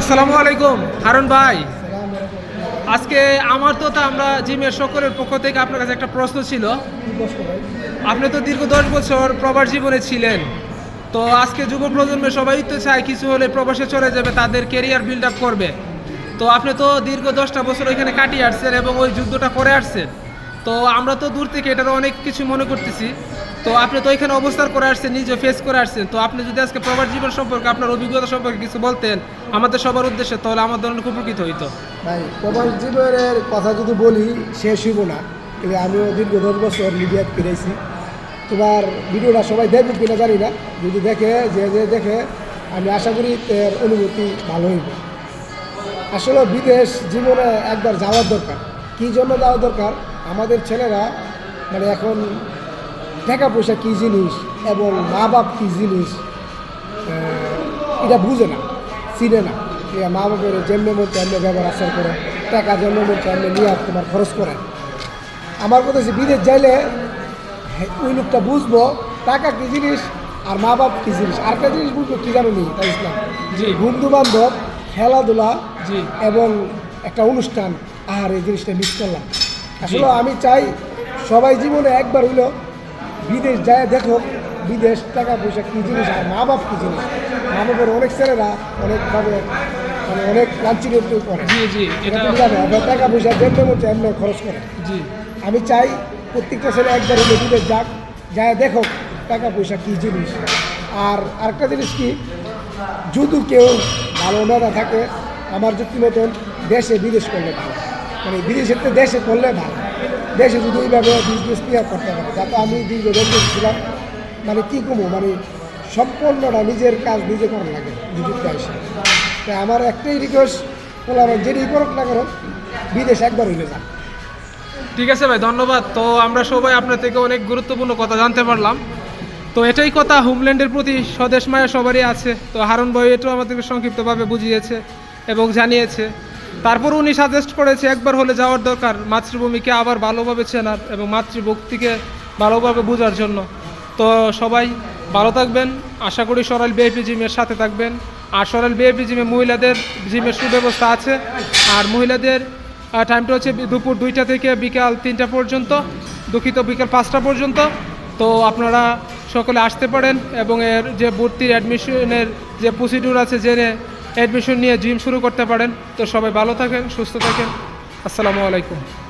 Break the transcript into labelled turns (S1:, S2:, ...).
S1: আসসালামু আলাইকুম হারুন ভাই। আজকে আমার তো আমরা জিমের সকলের পক্ষ থেকে আপনার কাছে একটা প্রশ্ন ছিল। আপনি তো দীর্ঘ 10 বছর প্রবাস জীবনে ছিলেন, তো আজকে যুব প্রজন্মের সবাই তো চায় কিছু হলে প্রবাসে চলে যাবে, তাদের কেরিয়ার বিল্ড আপ করবে। তো আপনি তো দীর্ঘ 10টা বছর ওইখানে কাটিয়ে আসছেন এবং ওই যুদ্ধটা করে আসছেন। তো আমরা তো দূর থেকে এটার অনেক কিছু মনে করতেছি। তো আপনি তো এখানে অবস্থান করে আসছেন, নিজে ফেস করে আসছেন। তো আপনি যদি আজকে প্রবাস জীবন সম্পর্কে আপনার অভিজ্ঞতা সম্পর্কে কিছু বলতেন আমাদের সবার উদ্দেশ্যে, তাহলে আমাদের অনেক উপকৃত হইতো।
S2: ভাই, প্রবাস জীবনের কথা যদি বলি শেষ হইব না। কিন্তু আমিও দীর্ঘ 10 বছর মিডিয়াত ফিরেছি। তোমার ভিডিওটা সবাই দেখবে কিনা জানি না, যদি দেখে যে দেখে আমি আশা করি এর অনুভূতি ভালো হইব। আসলে বিদেশ জীবনে একবার যাওয়ার দরকার। কী জন্য যাওয়া দরকার? আমাদের ছেলেরা মানে এখন টাকা পয়সা কী জিনিস এবং মা বাপ কী জিনিস এটা বুঝে না, চিনে না। মা বাপের জন্ম মধ্যে এমনি ব্যবহার আচার করে, টাকা জন্ম মধ্যে এমনি নিয়ে তোমার খরচ করে। আমার কথা হচ্ছে বিদেশ যাইলে ওই লোকটা বুঝবো টাকা কী জিনিস আর মা বাপ কী জিনিস। আরেকটা জিনিস বুঝবো কী জানো নি তাই ইসলাম,
S1: জি
S2: বন্ধু বান্ধব, খেলাধুলা
S1: জি
S2: এবং একটা অনুষ্ঠান। আর এই জিনিসটা মিস করলাম। আসলে আমি চাই সবাই জীবনে একবার হইলো বিদেশ যায় দেখো বিদেশ টাকা পয়সা কী জিনিস আর মা বাপ কী জিনিস। মা বাপের অনেক ছেলেরা অনেকভাবে মানে অনেক লাঞ্ছিত করে।
S1: জি জি এটা
S2: তুমি জানো আপনার টাকা পয়সা যেমন হচ্ছে এমনি খরচ করে।
S1: জি
S2: আমি চাই প্রত্যেকটা ছেলে একবার হলে বিদেশ যাক, যায় দেখো টাকা পয়সা কী জিনিস। আর আরেকটা জিনিস কি, যদি কেউ ভালো নেতা থাকে আমার যুক্তি মতন দেশে বিদেশ করলে ভালো, মানে বিদেশের তো দেশে করলে ভালো। দেশে যদি ওইভাবে বিজনেস ক্লিয়ার করতে পারে, যাতে আমি দীর্ঘ ছিলাম মানে কী কমো মানে সম্পূর্ণটা নিজের কাজ নিজে করার লাগে যুক্তি আসে। তাই আমার একটাই রিকোয়েস্ট বললাম, যেটি করুক না করুক বিদেশ একবার হইলে যান।
S1: ঠিক আছে ভাই, ধন্যবাদ। তো আমরা সবাই আপনার থেকে অনেক গুরুত্বপূর্ণ কথা জানতে পারলাম। তো এটাই কথা, হোমল্যান্ডের প্রতি স্বদেশ মায়া সবারই আছে। তো হারুন ভাই এটাও আমাদেরকে সংক্ষিপ্তভাবে বুঝিয়েছে এবং জানিয়েছে। তারপর উনি সাজেস্ট করেছে একবার হলে যাওয়ার দরকার, মাতৃভূমিকে আবার ভালোভাবে চেনার এবং মাতৃভক্তিকে ভালোভাবে বোঝার জন্য। তো সবাই ভালো থাকবেন, আশা করি সরাইল বিআইপি জিমের সাথে থাকবেন। আর সরাইল বিআইপি জিমে মহিলাদের জিমের সুব্যবস্থা আছে। আর মহিলাদের টাইমটা হচ্ছে দুপুর 2টা থেকে বিকাল 3টা পর্যন্ত, দুঃখিত বিকাল 5টা পর্যন্ত। তো আপনারা সকলে আসতে পারেন এবং এর যে ভর্তির অ্যাডমিশনের যে প্রসিডিউর আছে জেনে অ্যাডমিশন নিয়ে জিম শুরু করতে পারেন। তো সবাই ভালো থাকেন, সুস্থ থাকেন। আসসালামু আলাইকুম।